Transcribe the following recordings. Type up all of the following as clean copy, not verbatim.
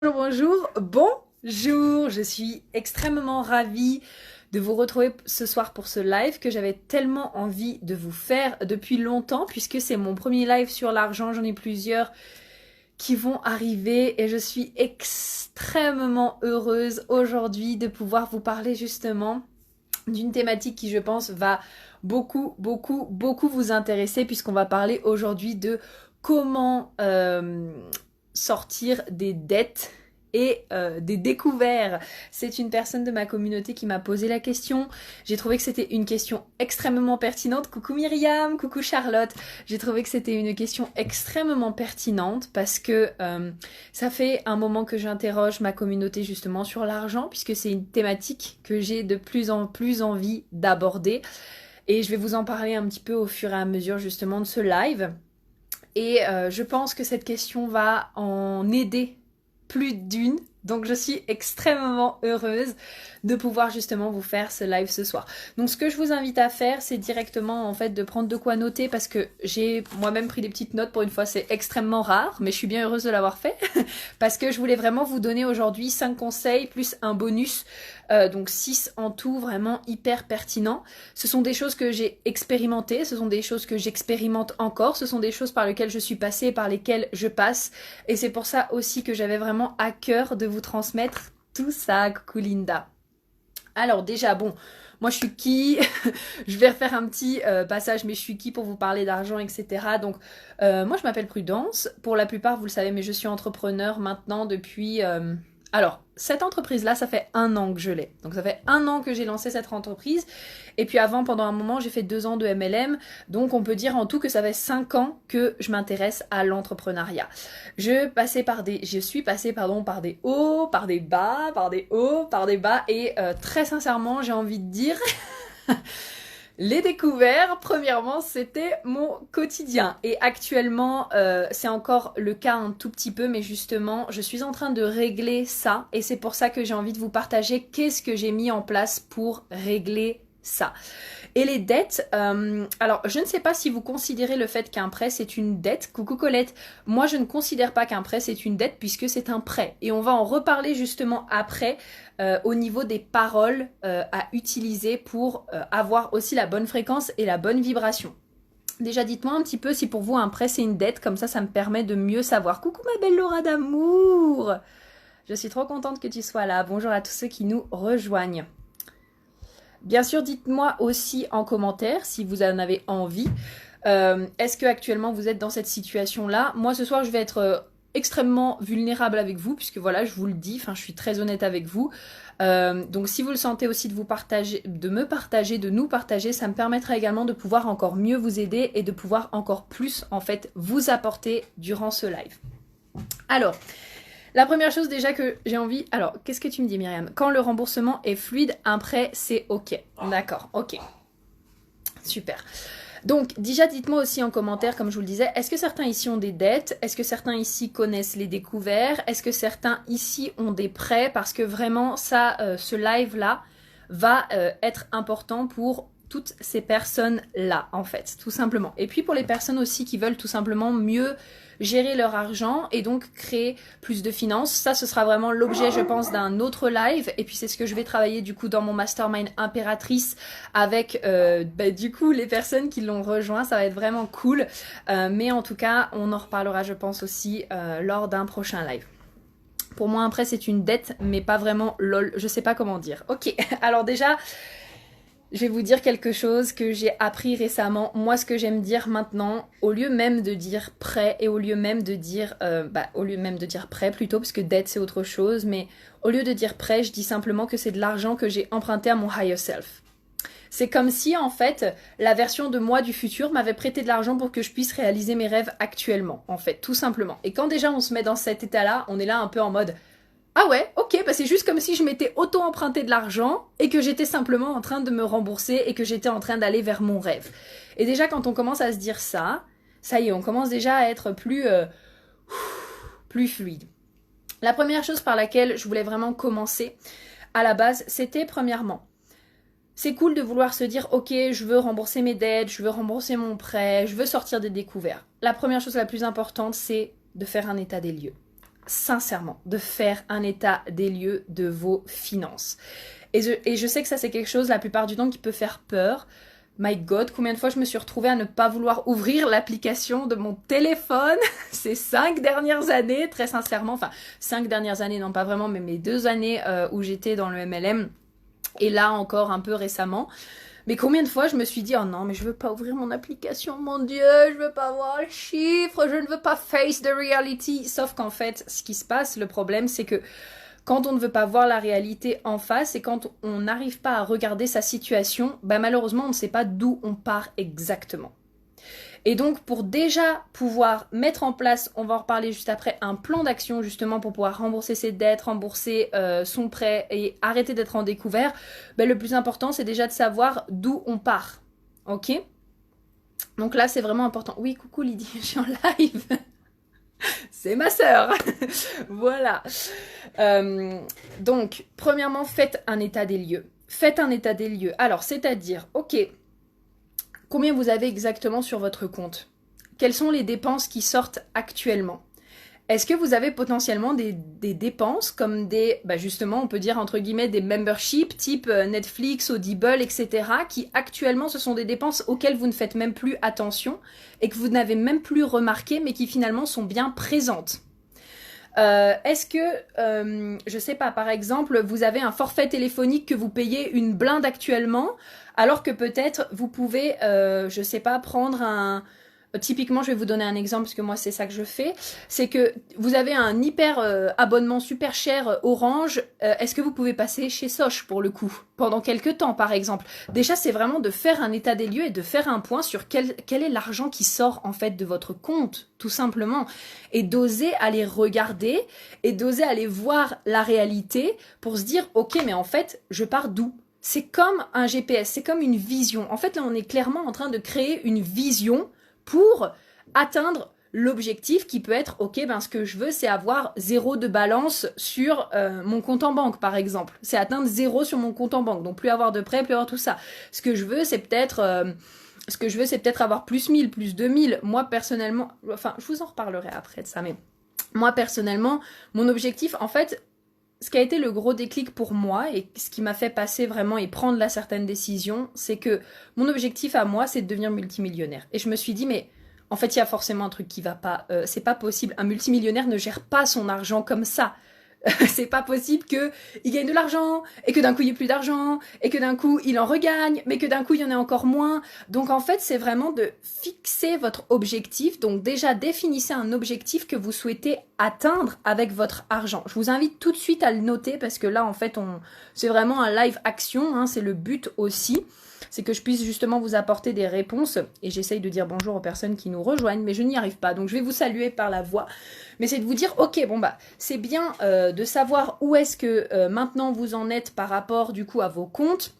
Bonjour, bonjour, je suis extrêmement ravie de vous retrouver ce soir pour ce live que j'avais tellement envie de vous faire depuis longtemps puisque c'est mon premier live sur l'argent, j'en ai plusieurs qui vont arriver et je suis extrêmement heureuse aujourd'hui de pouvoir vous parler justement d'une thématique qui je pense va beaucoup vous intéresser puisqu'on va parler aujourd'hui de comment sortir des dettes et des découvertes. C'est une personne de ma communauté qui m'a posé la question. J'ai trouvé que c'était une question extrêmement pertinente. Coucou Myriam, coucou Charlotte. J'ai trouvé que c'était une question extrêmement pertinente parce que ça fait un moment que j'interroge ma communauté justement sur l'argent puisque c'est une thématique que j'ai de plus en plus envie d'aborder. Et je vais vous en parler un petit peu au fur et à mesure justement de ce live. Et je pense que cette question va en aider plus d'une. Donc je suis extrêmement heureuse de pouvoir justement vous faire ce live ce soir. Donc ce que je vous invite à faire, c'est directement en fait de prendre de quoi noter parce que j'ai moi-même pris des petites notes pour une fois, c'est extrêmement rare, mais je suis bien heureuse de l'avoir fait parce que je voulais vraiment vous donner aujourd'hui 5 conseils plus un bonus, donc 6 en tout, vraiment hyper pertinent. Ce sont des choses que j'ai expérimentées, ce sont des choses que j'expérimente encore, ce sont des choses par lesquelles je suis passée, par lesquelles je passe et c'est pour ça aussi que j'avais vraiment à cœur de vous transmettre tout ça. Coucou Linda. Alors déjà, bon, moi je suis qui? Je vais refaire un petit passage, mais je suis qui pour vous parler d'argent, etc. Donc moi je m'appelle Prudence, pour la plupart vous le savez, mais je suis entrepreneur maintenant depuis... Alors, cette entreprise-là, ça fait 1 an que je l'ai. Donc ça fait 1 an que j'ai lancé cette entreprise. Et puis avant, pendant un moment, j'ai fait 2 ans de MLM. Donc on peut dire en tout que ça fait 5 ans que je m'intéresse à l'entrepreneuriat. Je suis passée par des hauts, par des bas, par des hauts, par des bas. Et très sincèrement, j'ai envie de dire... Les découvertes, premièrement, c'était mon quotidien. Et actuellement, c'est encore le cas un tout petit peu, mais justement, je suis en train de régler ça. Et c'est pour ça que j'ai envie de vous partager qu'est-ce que j'ai mis en place pour régler ça. Et les dettes, alors je ne sais pas si vous considérez le fait qu'un prêt c'est une dette. Coucou Colette, moi je ne considère pas qu'un prêt c'est une dette puisque c'est un prêt. Et on va en reparler justement après au niveau des paroles à utiliser pour avoir aussi la bonne fréquence et la bonne vibration. Déjà dites-moi un petit peu si pour vous un prêt c'est une dette, comme ça me permet de mieux savoir. Coucou ma belle Laura d'amour, je suis trop contente que tu sois là. Bonjour à tous ceux qui nous rejoignent. Bien sûr, dites-moi aussi en commentaire si vous en avez envie. Est-ce que actuellement vous êtes dans cette situation-là? Moi, ce soir, je vais être extrêmement vulnérable avec vous, puisque voilà, je vous le dis, je suis très honnête avec vous. Donc, si vous le sentez aussi de vous partager, de me partager, de nous partager, ça me permettra également de pouvoir encore mieux vous aider et de pouvoir encore plus, en fait, vous apporter durant ce live. Alors, la première chose déjà que j'ai envie... Alors, qu'est-ce que tu me dis Myriam? Quand le remboursement est fluide, un prêt, c'est ok. D'accord, ok. Super. Donc, déjà, dites-moi aussi en commentaire, comme je vous le disais, est-ce que certains ici ont des dettes? Est-ce que certains ici connaissent les découvertes? Est-ce que certains ici ont des prêts? Parce que vraiment, ça, ce live-là va être important pour toutes ces personnes-là, en fait, tout simplement. Et puis pour les personnes aussi qui veulent tout simplement mieux gérer leur argent et donc créer plus de finances. Ça, ce sera vraiment l'objet, je pense, d'un autre live. Et puis, c'est ce que je vais travailler du coup dans mon mastermind impératrice avec du coup les personnes qui l'ont rejoint. Ça va être vraiment cool. Mais en tout cas, on en reparlera, je pense, aussi lors d'un prochain live. Pour moi, un prêt, c'est une dette, mais pas vraiment lol. Je sais pas comment dire. Ok, alors déjà... Je vais vous dire quelque chose que j'ai appris récemment. Moi, ce que j'aime dire maintenant, au lieu même de dire prêt et au lieu même de dire, prêt plutôt, parce que dette c'est autre chose, mais au lieu de dire prêt, je dis simplement que c'est de l'argent que j'ai emprunté à mon higher self. C'est comme si en fait la version de moi du futur m'avait prêté de l'argent pour que je puisse réaliser mes rêves actuellement, en fait, tout simplement. Et quand déjà on se met dans cet état-là, on est là un peu en mode ah ouais, ok, bah c'est juste comme si je m'étais auto-emprunté de l'argent et que j'étais simplement en train de me rembourser et que j'étais en train d'aller vers mon rêve. Et déjà quand on commence à se dire ça, ça y est, on commence déjà à être plus fluide. La première chose par laquelle je voulais vraiment commencer à la base, c'était premièrement, c'est cool de vouloir se dire ok, je veux rembourser mes dettes, je veux rembourser mon prêt, je veux sortir des découvertes. La première chose la plus importante, c'est de faire un état des lieux. sincèrement de faire un état des lieux de vos finances. Et je sais que ça c'est quelque chose la plupart du temps qui peut faire peur. My God, combien de fois je me suis retrouvée à ne pas vouloir ouvrir l'application de mon téléphone ces 5 dernières années, très sincèrement. Enfin, 5 dernières années, non pas vraiment, mais mes 2 années où j'étais dans le MLM. Et là encore un peu récemment. Mais combien de fois je me suis dit, oh non, mais je veux pas ouvrir mon application, mon Dieu, je veux pas voir les chiffres, je ne veux pas face the reality. Sauf qu'en fait, ce qui se passe, le problème, c'est que quand on ne veut pas voir la réalité en face et quand on n'arrive pas à regarder sa situation, bah malheureusement, on ne sait pas d'où on part exactement. Et donc, pour déjà pouvoir mettre en place, on va en reparler juste après, un plan d'action justement pour pouvoir rembourser ses dettes, rembourser son prêt et arrêter d'être en découvert, ben, le plus important, c'est déjà de savoir d'où on part. Ok? Donc là, c'est vraiment important. Oui, coucou Lydie, je suis en live. C'est ma sœur. Voilà. Donc, premièrement, faites un état des lieux. Faites un état des lieux. Alors, c'est-à-dire, ok, combien vous avez exactement sur votre compte? Quelles sont les dépenses qui sortent actuellement? Est-ce que vous avez potentiellement des dépenses comme des, bah justement, on peut dire entre guillemets des memberships type Netflix, Audible, etc. qui actuellement ce sont des dépenses auxquelles vous ne faites même plus attention et que vous n'avez même plus remarqué mais qui finalement sont bien présentes? Est-ce que, je sais pas, par exemple, vous avez un forfait téléphonique que vous payez une blinde actuellement, alors que peut-être vous pouvez, je sais pas, prendre un... Typiquement, je vais vous donner un exemple, parce que moi, c'est ça que je fais. C'est que vous avez un hyper abonnement super cher Orange. Est-ce que vous pouvez passer chez Soch, pour le coup, pendant quelques temps, par exemple? Déjà, c'est vraiment de faire un état des lieux et de faire un point sur quel est l'argent qui sort, en fait, de votre compte, tout simplement. Et d'oser aller regarder et d'oser aller voir la réalité pour se dire, ok, mais en fait, je pars d'où? C'est comme un GPS, c'est comme une vision. En fait, là, on est clairement en train de créer une vision pour atteindre l'objectif qui peut être, ok, ben ce que je veux, c'est avoir 0 de balance sur mon compte en banque, par exemple. C'est atteindre 0 sur mon compte en banque, donc plus avoir de prêts, plus avoir tout ça. Ce que je veux, c'est peut-être avoir plus 1000, plus 2000. Moi, personnellement, enfin, je vous en reparlerai après de ça, mais moi, personnellement, mon objectif, en fait, ce qui a été le gros déclic pour moi et ce qui m'a fait passer vraiment et prendre là certaines décisions, c'est que mon objectif à moi, c'est de devenir multimillionnaire. Et je me suis dit, mais en fait, il y a forcément un truc qui va pas. C'est pas possible. Un multimillionnaire ne gère pas son argent comme ça. C'est pas possible que il gagne de l'argent et que d'un coup il n'y ait plus d'argent et que d'un coup il en regagne mais que d'un coup il y en ait encore moins. Donc en fait c'est vraiment de fixer votre objectif. Donc déjà définissez un objectif que vous souhaitez atteindre avec votre argent. Je vous invite tout de suite à le noter parce que là en fait c'est vraiment un live action, hein, c'est le but aussi. C'est que je puisse justement vous apporter des réponses et j'essaye de dire bonjour aux personnes qui nous rejoignent mais je n'y arrive pas donc je vais vous saluer par la voix, mais c'est de vous dire ok bon bah c'est bien de savoir où est-ce que maintenant vous en êtes par rapport du coup à vos comptes.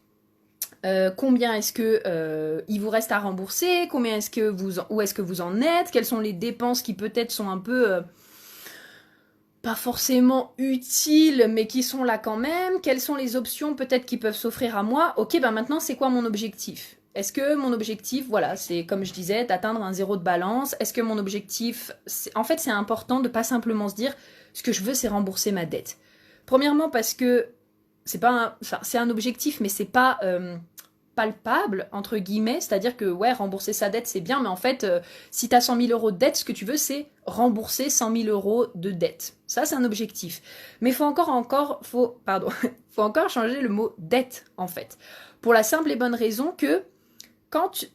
Combien est-ce que il vous reste à rembourser, combien est-ce que où est-ce que vous en êtes, quelles sont les dépenses qui peut-être sont un peu pas forcément utiles, mais qui sont là quand même. Quelles sont les options peut-être qui peuvent s'offrir à moi? Ok, ben maintenant, c'est quoi mon objectif? Est-ce que mon objectif, voilà, c'est comme je disais, d'atteindre un 0 de balance? Est-ce que mon objectif... En fait, c'est important de pas simplement se dire, ce que je veux, c'est rembourser ma dette. Premièrement, parce que c'est pas c'est un objectif, mais c'est pas... palpable, entre guillemets, c'est-à-dire que, ouais, rembourser sa dette, c'est bien, mais en fait, si tu as 100 000 euros de dette, ce que tu veux, c'est rembourser 100 000 euros de dette. Ça, c'est un objectif. Mais faut encore changer le mot dette, en fait. Pour la simple et bonne raison que, quand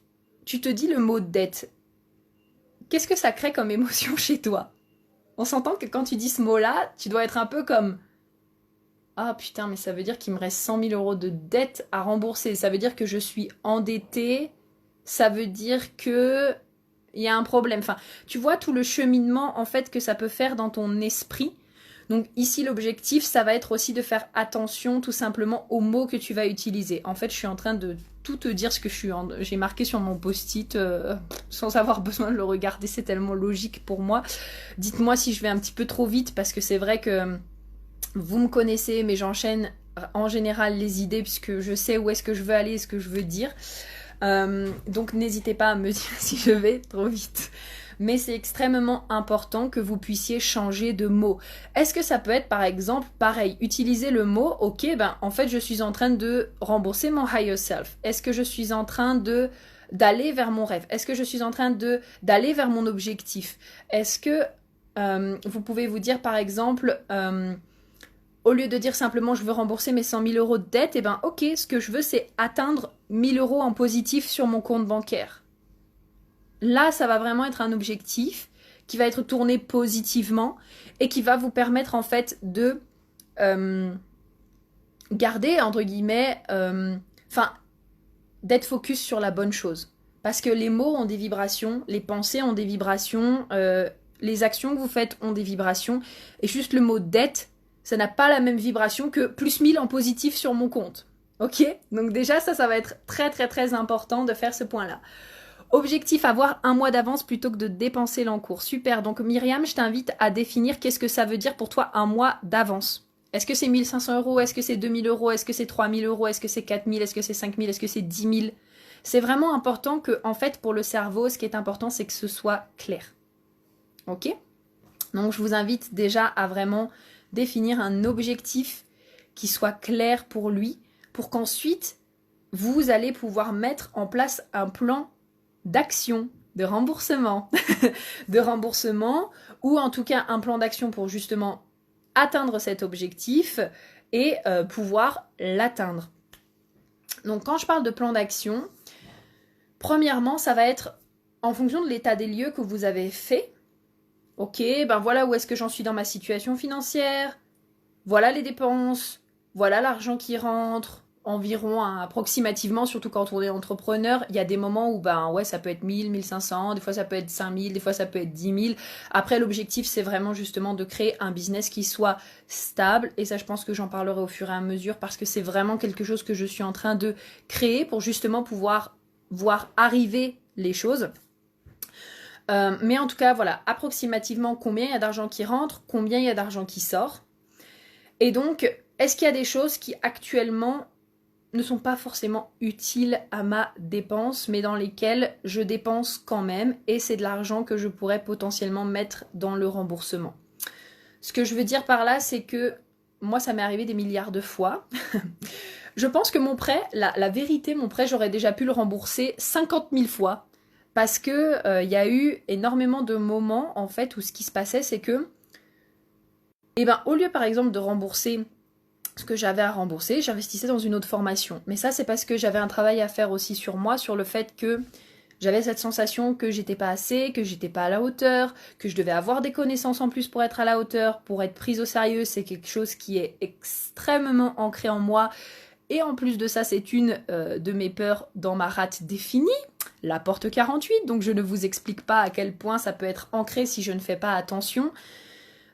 tu te dis le mot dette, qu'est-ce que ça crée comme émotion chez toi? On s'entend que quand tu dis ce mot-là, tu dois être un peu comme... Ah putain, mais ça veut dire qu'il me reste 100 000 euros de dette à rembourser. Ça veut dire que je suis endettée. Ça veut dire que il y a un problème. Enfin, tu vois tout le cheminement en fait que ça peut faire dans ton esprit. Donc ici, l'objectif, ça va être aussi de faire attention tout simplement aux mots que tu vas utiliser. En fait, je suis en train de tout te dire ce que j'ai marqué sur mon post-it sans avoir besoin de le regarder. C'est tellement logique pour moi. Dites-moi si je vais un petit peu trop vite parce que c'est vrai que... Vous me connaissez, mais j'enchaîne en général les idées puisque je sais où est-ce que je veux aller et ce que je veux dire. Donc n'hésitez pas à me dire si je vais trop vite. mais c'est extrêmement important que vous puissiez changer de mot. Est-ce que ça peut être par exemple pareil, utiliser le mot ok, ben en fait je suis en train de rembourser mon higher self. Est-ce que je suis en train d'aller vers mon rêve? Est-ce que je suis en train d'aller vers mon objectif? Est-ce que vous pouvez vous dire par exemple au lieu de dire simplement je veux rembourser mes 100 000 euros de dette, eh ben ok, ce que je veux c'est atteindre 1000 euros en positif sur mon compte bancaire. Là, ça va vraiment être un objectif qui va être tourné positivement et qui va vous permettre en fait de garder, entre guillemets, d'être focus sur la bonne chose. Parce que les mots ont des vibrations, les pensées ont des vibrations, les actions que vous faites ont des vibrations, et juste le mot dette, ça n'a pas la même vibration que plus 1000 en positif sur mon compte. Ok? Donc déjà, ça va être très très très important de faire ce point-là. Objectif, avoir un mois d'avance plutôt que de dépenser l'encours. Super, donc Myriam, je t'invite à définir qu'est-ce que ça veut dire pour toi un mois d'avance. Est-ce que c'est 1500 euros? Est-ce que c'est 2000 euros? Est-ce que c'est 3000 euros? Est-ce que c'est 4000? Est-ce que c'est 5000? Est-ce que c'est 10 000? C'est vraiment important que, en fait, pour le cerveau, ce qui est important, c'est que ce soit clair. Ok? Donc, je vous invite déjà à vraiment définir un objectif qui soit clair pour lui, pour qu'ensuite, vous allez pouvoir mettre en place un plan d'action, de remboursement, ou en tout cas un plan d'action pour justement atteindre cet objectif et pouvoir l'atteindre. Donc quand je parle de plan d'action, premièrement, ça va être en fonction de l'état des lieux que vous avez fait. Ok, ben voilà où est-ce que j'en suis dans ma situation financière, voilà les dépenses, voilà l'argent qui rentre, environ approximativement, surtout quand on est entrepreneur, il y a des moments où ça peut être 1000, 1500, des fois ça peut être 5000, des fois ça peut être 10 000. Après, l'objectif, c'est vraiment justement de créer un business qui soit stable, et ça, je pense que j'en parlerai au fur et à mesure parce que c'est vraiment quelque chose que je suis en train de créer pour justement pouvoir voir arriver les choses. Mais en tout cas, voilà, approximativement combien il y a d'argent qui rentre, combien il y a d'argent qui sort. Et donc, est-ce qu'il y a des choses qui actuellement ne sont pas forcément utiles à ma dépense, mais dans lesquelles je dépense quand même, et c'est de l'argent que je pourrais potentiellement mettre dans le remboursement. Ce que je veux dire par là, c'est que moi, ça m'est arrivé des milliards de fois. Je pense que mon prêt, la vérité, mon prêt, j'aurais déjà pu le rembourser 50 000 fois, parce que y a eu énormément de moments, en fait, où ce qui se passait, c'est que, au lieu, par exemple, de rembourser ce que j'avais à rembourser, j'investissais dans une autre formation. Mais ça, c'est parce que j'avais un travail à faire aussi sur moi, sur le fait que j'avais cette sensation que j'étais pas assez, que j'étais pas à la hauteur, que je devais avoir des connaissances en plus pour être à la hauteur, pour être prise au sérieux. C'est quelque chose qui est extrêmement ancré en moi. Et en plus de ça, c'est une de mes peurs dans ma rate définie, la porte 48. Donc je ne vous explique pas à quel point ça peut être ancré si je ne fais pas attention.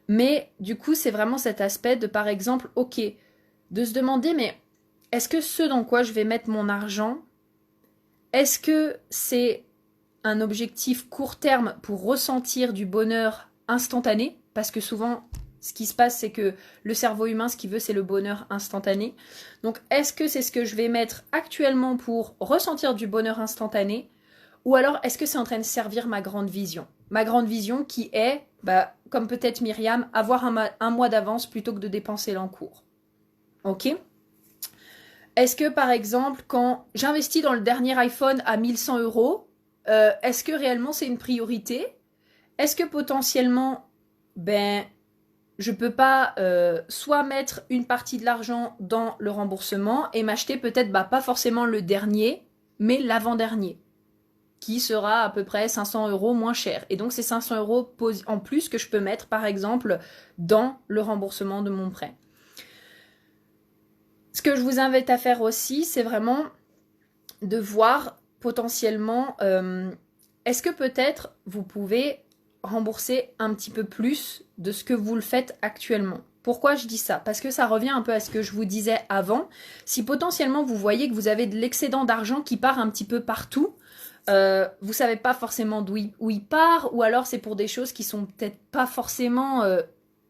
Mais du coup, c'est vraiment cet aspect de, par exemple, ok, de se demander, mais est-ce que ce dans quoi je vais mettre mon argent, est-ce que c'est un objectif court terme pour ressentir du bonheur instantané? Parce que souvent, ce qui se passe, c'est que le cerveau humain, ce qu'il veut, c'est le bonheur instantané. Donc, est-ce que c'est ce que je vais mettre actuellement pour ressentir du bonheur instantané? Ou alors, est-ce que c'est en train de servir ma grande vision? Ma grande vision qui est, comme peut-être Myriam, avoir un mois d'avance plutôt que de dépenser l'encours. Ok? Est-ce que, par exemple, quand j'investis dans le dernier iPhone à 1100 euros, est-ce que réellement c'est une priorité? Est-ce que potentiellement, je peux pas soit mettre une partie de l'argent dans le remboursement et m'acheter peut-être, pas forcément le dernier, mais l'avant-dernier, qui sera à peu près 500 euros moins cher. Et donc, c'est 500 euros en plus que je peux mettre, par exemple, dans le remboursement de mon prêt. Ce que je vous invite à faire aussi, c'est vraiment de voir potentiellement, est-ce que peut-être vous pouvez rembourser un petit peu plus de ce que vous le faites actuellement. Pourquoi je dis ça? Parce que ça revient un peu à ce que je vous disais avant. Si potentiellement vous voyez que vous avez de l'excédent d'argent qui part un petit peu partout, vous savez pas forcément d'où il part, ou alors c'est pour des choses qui sont peut-être pas forcément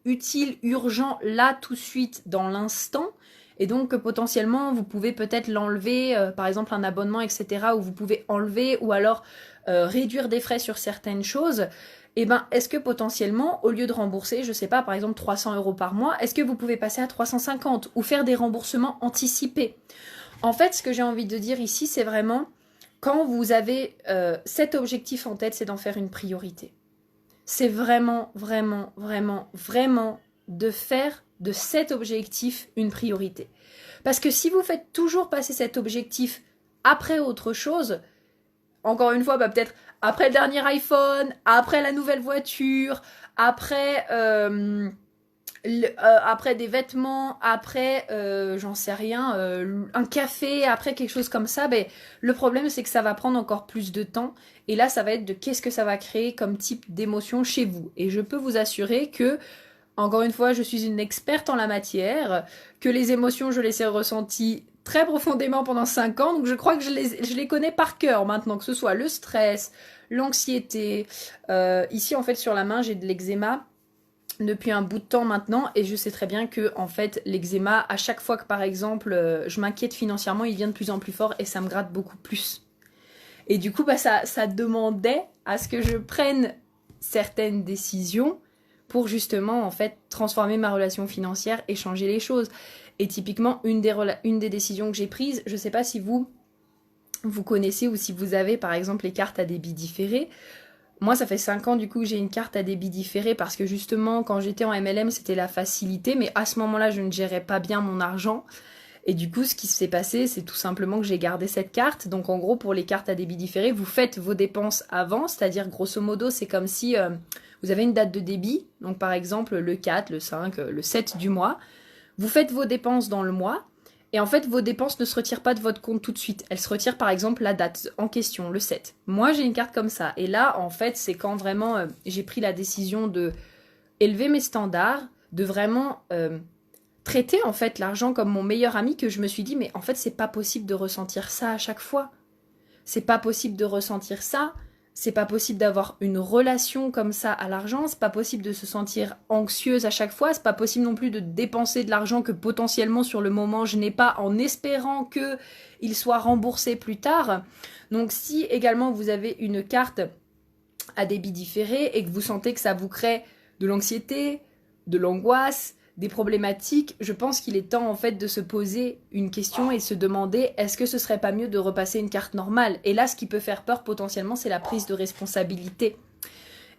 utiles, urgents, là tout de suite, dans l'instant. Et donc potentiellement vous pouvez peut-être l'enlever, par exemple un abonnement, etc. où vous pouvez enlever, ou alors réduire des frais sur certaines choses, eh ben, est-ce que potentiellement, au lieu de rembourser, je sais pas, par exemple 300 € par mois, est-ce que vous pouvez passer à 350 ou faire des remboursements anticipés? En fait, ce que j'ai envie de dire ici, c'est vraiment, quand vous avez cet objectif en tête, c'est d'en faire une priorité. C'est vraiment, vraiment, vraiment, vraiment de faire de cet objectif une priorité. Parce que si vous faites toujours passer cet objectif après autre chose, encore une fois, bah, peut-être après le dernier iPhone, après la nouvelle voiture, après, après des vêtements, après, j'en sais rien, un café, après quelque chose comme ça, ben, le problème c'est que ça va prendre encore plus de temps. Et là, ça va être de qu'est-ce que ça va créer comme type d'émotion chez vous. Et je peux vous assurer que, encore une fois, je suis une experte en la matière, que les émotions, je les ai ressenties très profondément pendant 5 ans, donc je crois que je les connais par cœur maintenant, que ce soit le stress, l'anxiété. Ici, en fait, sur la main, j'ai de l'eczéma depuis un bout de temps maintenant, et je sais très bien que, en fait, l'eczéma, à chaque fois que, par exemple, je m'inquiète financièrement, il vient de plus en plus fort et ça me gratte beaucoup plus. Et du coup, bah, ça demandait à ce que je prenne certaines décisions pour justement, en fait, transformer ma relation financière et changer les choses. Et typiquement, une des décisions que j'ai prises, je ne sais pas si vous connaissez ou si vous avez, par exemple, les cartes à débit différé. Moi, ça fait 5 ans, du coup, que j'ai une carte à débit différé parce que justement, quand j'étais en MLM, c'était la facilité. Mais à ce moment-là, je ne gérais pas bien mon argent. Et du coup, ce qui s'est passé, c'est tout simplement que j'ai gardé cette carte. Donc en gros, pour les cartes à débit différé, vous faites vos dépenses avant, c'est-à-dire grosso modo, c'est comme si vous avez une date de débit, donc par exemple le 4, le 5, le 7 du mois. Vous faites vos dépenses dans le mois, et en fait, vos dépenses ne se retirent pas de votre compte tout de suite. Elles se retirent par exemple la date en question, le 7. Moi, j'ai une carte comme ça. Et là, en fait, c'est quand vraiment j'ai pris la décision de élever mes standards, de vraiment traiter en fait l'argent comme mon meilleur ami, que je me suis dit mais en fait c'est pas possible de ressentir ça à chaque fois. C'est pas possible de ressentir ça, c'est pas possible d'avoir une relation comme ça à l'argent, c'est pas possible de se sentir anxieuse à chaque fois, c'est pas possible non plus de dépenser de l'argent que potentiellement sur le moment je n'ai pas en espérant que il soit remboursé plus tard. Donc si également vous avez une carte à débit différé et que vous sentez que ça vous crée de l'anxiété, de l'angoisse, des problématiques, je pense qu'il est temps en fait de se poser une question et se demander est-ce que ce serait pas mieux de repasser une carte normale? Et là, ce qui peut faire peur potentiellement, c'est la prise de responsabilité.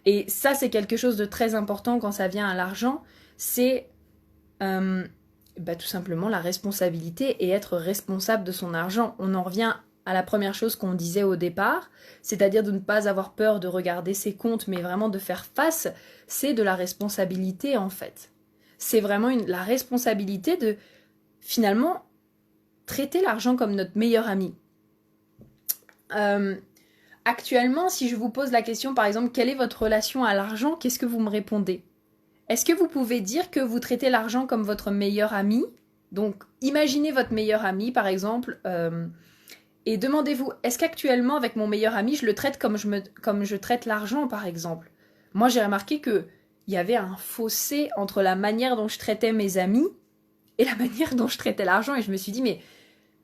Et ça, c'est quelque chose de très important quand ça vient à l'argent, c'est tout simplement la responsabilité et être responsable de son argent. On en revient à la première chose qu'on disait au départ, c'est-à-dire de ne pas avoir peur de regarder ses comptes, mais vraiment de faire face, c'est de la responsabilité en fait. C'est vraiment la responsabilité de, finalement, traiter l'argent comme notre meilleur ami. Actuellement, si je vous pose la question, par exemple, quelle est votre relation à l'argent, qu'est-ce que vous me répondez? Est-ce que vous pouvez dire que vous traitez l'argent comme votre meilleur ami? Donc, imaginez votre meilleur ami, par exemple, et demandez-vous, est-ce qu'actuellement, avec mon meilleur ami, je le traite comme je traite l'argent, par exemple? Moi, j'ai remarqué que il y avait un fossé entre la manière dont je traitais mes amis et la manière dont je traitais l'argent. Et je me suis dit, mais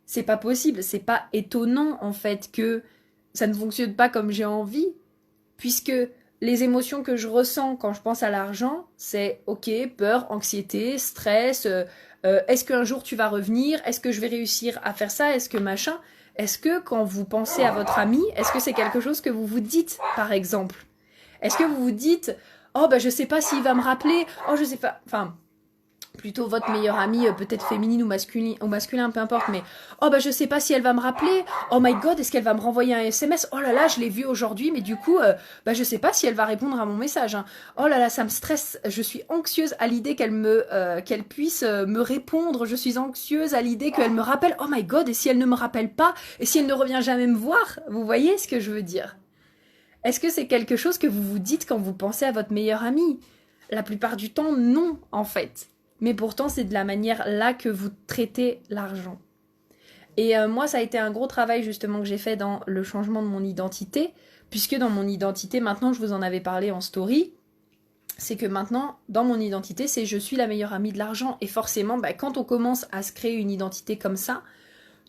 c'est pas possible, c'est pas étonnant en fait que ça ne fonctionne pas comme j'ai envie, puisque les émotions que je ressens quand je pense à l'argent, c'est ok, peur, anxiété, stress, est-ce qu'un jour tu vas revenir, est-ce que je vais réussir à faire ça, est-ce que machin, est-ce que quand vous pensez à votre ami, est-ce que c'est quelque chose que vous vous dites par exemple? Est-ce que vous vous dites oh bah je sais pas s'il va me rappeler, oh je sais pas, enfin plutôt votre meilleure amie, peut-être féminine ou masculin, peu importe, mais oh bah je sais pas si elle va me rappeler, oh my god, est-ce qu'elle va me renvoyer un SMS, oh là là, je l'ai vu aujourd'hui, mais du coup, bah je sais pas si elle va répondre à mon message, hein. Oh là là, ça me stresse, je suis anxieuse à l'idée qu'elle puisse me répondre, je suis anxieuse à l'idée qu'elle me rappelle, oh my god, et si elle ne me rappelle pas, et si elle ne revient jamais me voir, vous voyez ce que je veux dire? Est-ce que c'est quelque chose que vous vous dites quand vous pensez à votre meilleur ami? La plupart du temps, non, en fait. Mais pourtant, c'est de la manière là que vous traitez l'argent. Et moi, ça a été un gros travail justement que j'ai fait dans le changement de mon identité, puisque dans mon identité, maintenant, je vous en avais parlé en story, c'est que maintenant, dans mon identité, c'est je suis la meilleure amie de l'argent. Et forcément, quand on commence à se créer une identité comme ça,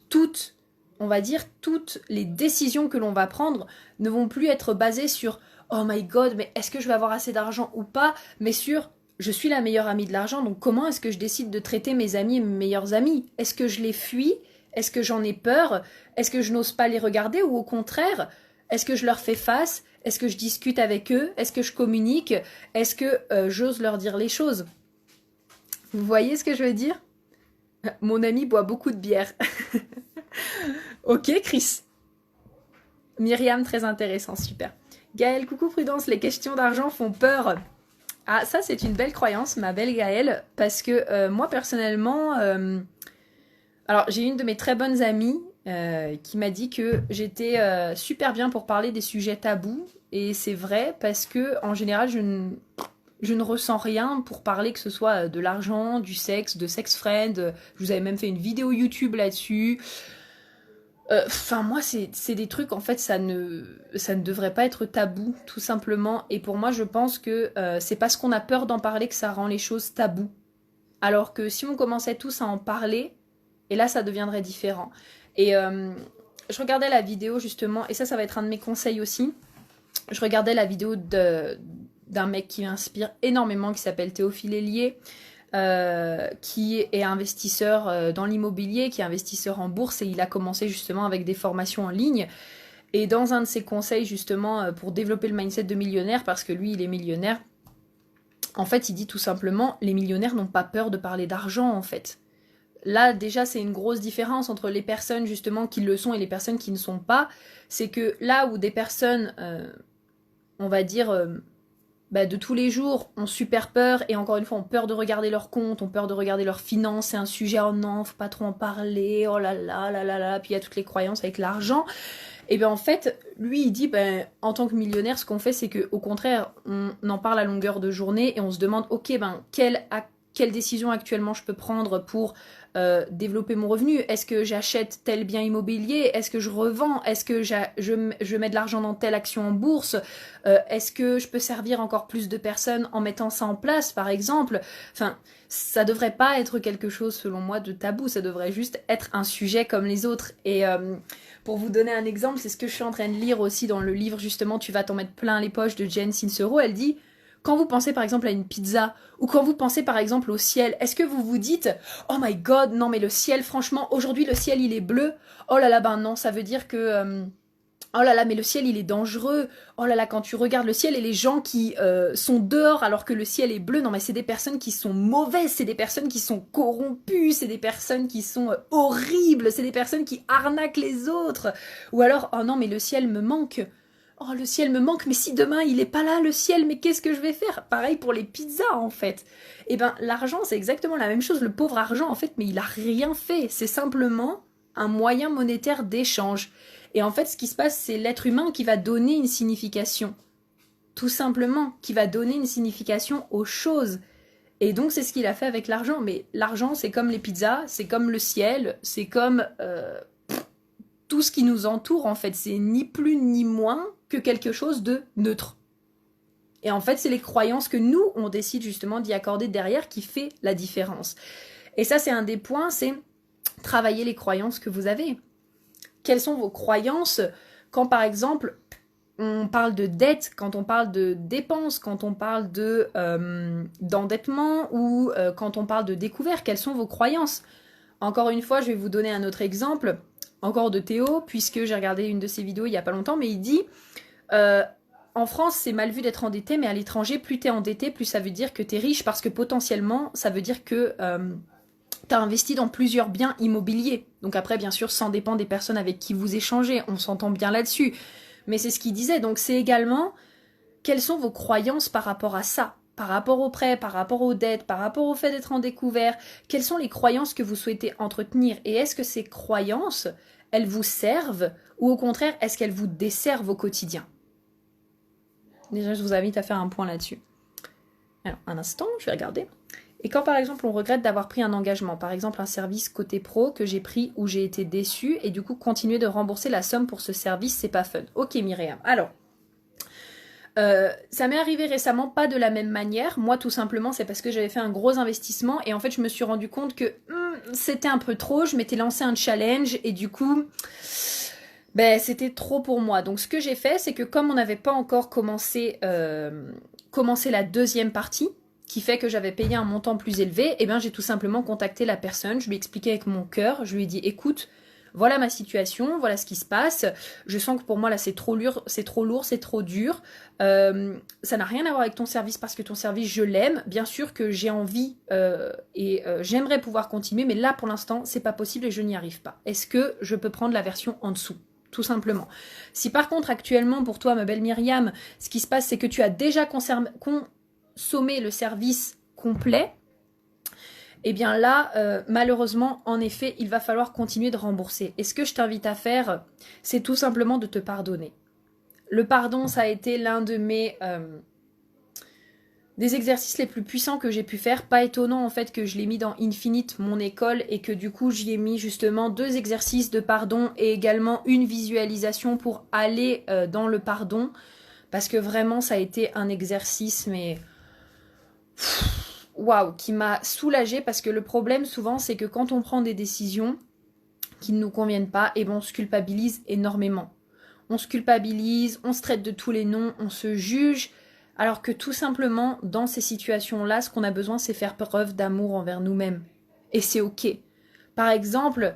toutes on va dire, toutes les décisions que l'on va prendre ne vont plus être basées sur oh my god, mais est-ce que je vais avoir assez d'argent ou pas, mais sur je suis la meilleure amie de l'argent, donc comment est-ce que je décide de traiter mes amis et mes meilleurs amis? Est-ce que je les fuis? Est-ce que j'en ai peur? Est-ce que je n'ose pas les regarder? Ou au contraire, est-ce que je leur fais face? Est-ce que je discute avec eux? Est-ce que je communique? Est-ce que j'ose leur dire les choses? Vous voyez ce que je veux dire? Mon ami boit beaucoup de bière. Ok, Chris. Myriam, très intéressant, super. Gaëlle, coucou Prudence, les questions d'argent font peur. Ah, ça c'est une belle croyance, ma belle Gaëlle, parce que moi personnellement, alors j'ai une de mes très bonnes amies qui m'a dit que j'étais super bien pour parler des sujets tabous, et c'est vrai parce que en général je ne ressens rien pour parler que ce soit de l'argent, du sexe, de sex friend. Je vous avais même fait une vidéo YouTube là-dessus. Enfin, moi, c'est des trucs, en fait, ça ne devrait pas être tabou, tout simplement. Et pour moi, je pense que c'est parce qu'on a peur d'en parler que ça rend les choses tabous. Alors que si on commençait tous à en parler, et là, ça deviendrait différent. Et je regardais la vidéo, justement, et ça va être un de mes conseils aussi. Je regardais la vidéo d'un mec qui m'inspire énormément, qui s'appelle Théophile Hélier, qui est investisseur dans l'immobilier, qui est investisseur en bourse, et il a commencé justement avec des formations en ligne. Et dans un de ses conseils justement pour développer le mindset de millionnaire, parce que lui il est millionnaire, en fait il dit tout simplement les millionnaires n'ont pas peur de parler d'argent en fait. Là déjà c'est une grosse différence entre les personnes justement qui le sont et les personnes qui ne sont pas. C'est que là où des personnes, on va dire de tous les jours ont super peur, et encore une fois ont peur de regarder leurs comptes, ont peur de regarder leurs finances, c'est un sujet, oh non, faut pas trop en parler, oh là là là là là, puis il y a toutes les croyances avec l'argent. Et bien en fait, lui il dit, en tant que millionnaire, ce qu'on fait c'est que au contraire, on en parle à longueur de journée et on se demande, ok, quelle décision actuellement je peux prendre pour développer mon revenu? Est-ce que j'achète tel bien immobilier? Est-ce que je revends? Est-ce que je mets de l'argent dans telle action en bourse? Est-ce que je peux servir encore plus de personnes en mettant ça en place, par exemple? Enfin, ça devrait pas être quelque chose, selon moi, de tabou. Ça devrait juste être un sujet comme les autres. Et pour vous donner un exemple, c'est ce que je suis en train de lire aussi dans le livre, justement, Tu vas t'en mettre plein les poches de Jen Sincero. Elle dit... Quand vous pensez par exemple à une pizza, ou quand vous pensez par exemple au ciel, est-ce que vous vous dites « Oh my god, non mais le ciel, franchement, aujourd'hui le ciel il est bleu. Oh là là, ben non, ça veut dire que... oh là là, mais le ciel il est dangereux. Oh là là, quand tu regardes le ciel et les gens qui sont dehors alors que le ciel est bleu, non mais c'est des personnes qui sont mauvaises, c'est des personnes qui sont corrompues, c'est des personnes qui sont horribles, c'est des personnes qui arnaquent les autres. Ou alors, oh non mais le ciel me manque. Oh, le ciel me manque, mais si demain il est pas là, le ciel, mais qu'est-ce que je vais faire? Pareil pour les pizzas, en fait. Eh ben, l'argent, c'est exactement la même chose. Le pauvre argent, en fait, mais il a rien fait. C'est simplement un moyen monétaire d'échange. Et en fait, ce qui se passe, c'est l'être humain qui va donner une signification. Tout simplement, qui va donner une signification aux choses. Et donc, c'est ce qu'il a fait avec l'argent. Mais l'argent, c'est comme les pizzas, c'est comme le ciel, c'est comme... tout ce qui nous entoure, en fait, c'est ni plus ni moins que quelque chose de neutre. Et en fait, c'est les croyances que nous, on décide justement d'y accorder derrière qui fait la différence. Et ça, c'est un des points, c'est travailler les croyances que vous avez. Quelles sont vos croyances quand, par exemple, on parle de dette, quand on parle de dépenses, quand on parle d'endettement ou quand on parle de découvert? Quelles sont vos croyances? Encore une fois, je vais vous donner un autre exemple, encore de Théo, puisque j'ai regardé une de ses vidéos il n'y a pas longtemps, mais il dit en France, c'est mal vu d'être endetté, mais à l'étranger, plus t'es endetté, plus ça veut dire que t'es riche, parce que potentiellement, ça veut dire que t'as investi dans plusieurs biens immobiliers. Donc après, bien sûr, ça dépend des personnes avec qui vous échangez, on s'entend bien là-dessus. Mais c'est ce qu'il disait, donc c'est également quelles sont vos croyances par rapport à ça, par rapport aux prêts, par rapport aux dettes, par rapport au fait d'être en découvert. Quelles sont les croyances que vous souhaitez entretenir? Et est-ce que ces croyances, elles vous servent, ou au contraire, est-ce qu'elles vous desservent au quotidien? Déjà, je vous invite à faire un point là-dessus. Alors, un instant, je vais regarder. Et quand par exemple on regrette d'avoir pris un engagement, par exemple un service côté pro que j'ai pris où j'ai été déçue, et du coup continuer de rembourser la somme pour ce service, c'est pas fun. Ok Myriam, alors... ça m'est arrivé récemment, pas de la même manière. Moi, tout simplement, c'est parce que j'avais fait un gros investissement et en fait, je me suis rendu compte que c'était un peu trop, je m'étais lancé un challenge et du coup, ben, c'était trop pour moi. Donc ce que j'ai fait, c'est que comme on n'avait pas encore commencé la deuxième partie, qui fait que j'avais payé un montant plus élevé, et ben j'ai tout simplement contacté la personne, je lui ai expliqué avec mon cœur, je lui ai dit écoute, voilà ma situation, voilà ce qui se passe, je sens que pour moi là c'est trop lourd, c'est trop dur, ça n'a rien à voir avec ton service parce que ton service je l'aime, bien sûr que j'ai envie j'aimerais pouvoir continuer, mais là pour l'instant c'est pas possible et je n'y arrive pas. Est-ce que je peux prendre la version en dessous ? Tout simplement. Si par contre actuellement pour toi ma belle Myriam, ce qui se passe c'est que tu as déjà consommer le service complet, et bien là, malheureusement, en effet, il va falloir continuer de rembourser. Et ce que je t'invite à faire, c'est tout simplement de te pardonner. Le pardon, ça a été l'un de mes des exercices les plus puissants que j'ai pu faire. Pas étonnant en fait que je l'ai mis dans Infinite, mon école, et que du coup j'y ai mis justement 2 exercices de pardon et également une visualisation pour aller dans le pardon. Parce que vraiment, ça a été un exercice, mais waouh, qui m'a soulagée parce que le problème souvent c'est que quand on prend des décisions qui ne nous conviennent pas, et ben on se culpabilise énormément. On se culpabilise, on se traite de tous les noms, on se juge, alors que tout simplement dans ces situations-là, ce qu'on a besoin c'est faire preuve d'amour envers nous-mêmes. Et c'est ok. Par exemple,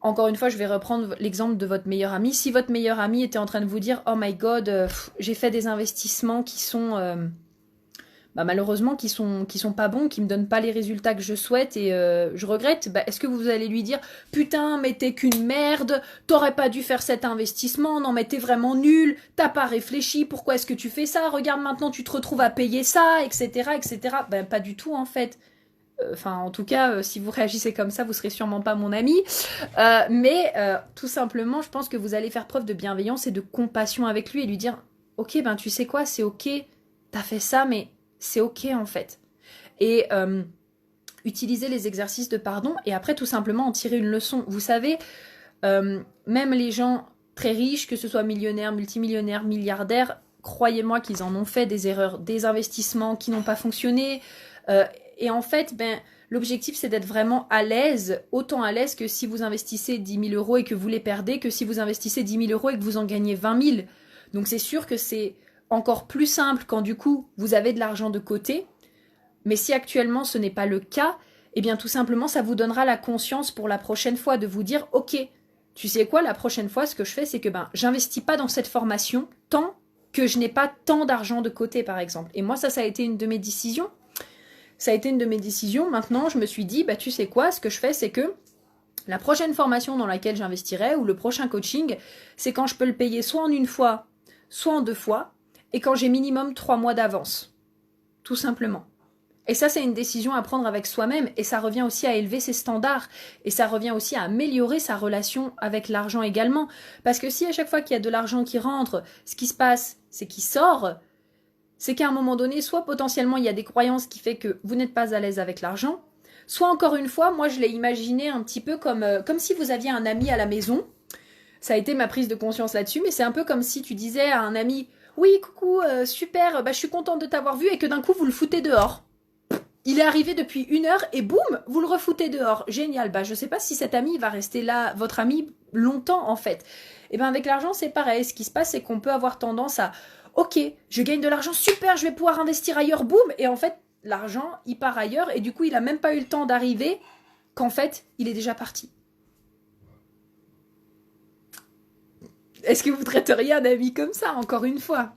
encore une fois, je vais reprendre l'exemple de votre meilleur ami. Si votre meilleur ami était en train de vous dire « Oh my God, j'ai fait des investissements qui sont... malheureusement qui sont pas bons, qui me donnent pas les résultats que je souhaite et je regrette, est-ce que vous allez lui dire putain mais t'es qu'une merde, t'aurais pas dû faire cet investissement, non mais t'es vraiment nul, t'as pas réfléchi, pourquoi est-ce que tu fais ça, regarde maintenant tu te retrouves à payer ça, etc. etc. Pas du tout en fait. Enfin, en tout cas, si vous réagissez comme ça, vous serez sûrement pas mon ami. Mais tout simplement, je pense que vous allez faire preuve de bienveillance et de compassion avec lui et lui dire ok, tu sais quoi, c'est ok, t'as fait ça, mais c'est ok en fait. Et utiliser les exercices de pardon et après tout simplement en tirer une leçon. Vous savez, même les gens très riches, que ce soit millionnaires, multimillionnaires, milliardaires, croyez-moi qu'ils en ont fait des erreurs, des investissements qui n'ont pas fonctionné. Et en fait, l'objectif c'est d'être vraiment à l'aise, autant à l'aise que si vous investissez 10 000 euros et que vous les perdez, que si vous investissez 10 000 euros et que vous en gagnez 20 000. Donc c'est sûr que c'est encore plus simple quand du coup vous avez de l'argent de côté, mais si actuellement ce n'est pas le cas, eh bien tout simplement ça vous donnera la conscience pour la prochaine fois de vous dire ok, tu sais quoi, la prochaine fois ce que je fais c'est que j'investis pas dans cette formation tant que je n'ai pas tant d'argent de côté par exemple. Et moi ça a été une de mes décisions. Ça a été une de mes décisions. Maintenant je me suis dit tu sais quoi, ce que je fais c'est que la prochaine formation dans laquelle j'investirai ou le prochain coaching, c'est quand je peux le payer soit en une fois, soit en 2 fois, et quand j'ai minimum 3 mois d'avance. Tout simplement. Et ça, c'est une décision à prendre avec soi-même et ça revient aussi à élever ses standards et ça revient aussi à améliorer sa relation avec l'argent également. Parce que si à chaque fois qu'il y a de l'argent qui rentre, ce qui se passe, c'est qu'il sort, c'est qu'à un moment donné, soit potentiellement il y a des croyances qui fait que vous n'êtes pas à l'aise avec l'argent, soit encore une fois, moi je l'ai imaginé un petit peu comme si vous aviez un ami à la maison. Ça a été ma prise de conscience là-dessus, mais c'est un peu comme si tu disais à un ami « Oui, coucou, super, je suis contente de t'avoir vu » et que d'un coup, vous le foutez dehors. Il est arrivé depuis 1 heure et boum, vous le refoutez dehors. Génial, je sais pas si cet ami va rester là, votre ami, longtemps en fait. Et avec l'argent, c'est pareil. Ce qui se passe, c'est qu'on peut avoir tendance à « Ok, je gagne de l'argent, super, je vais pouvoir investir ailleurs, boum » et en fait, l'argent, il part ailleurs et du coup, il a même pas eu le temps d'arriver qu'en fait, il est déjà parti. Est-ce que vous traiteriez un ami comme ça, encore une fois?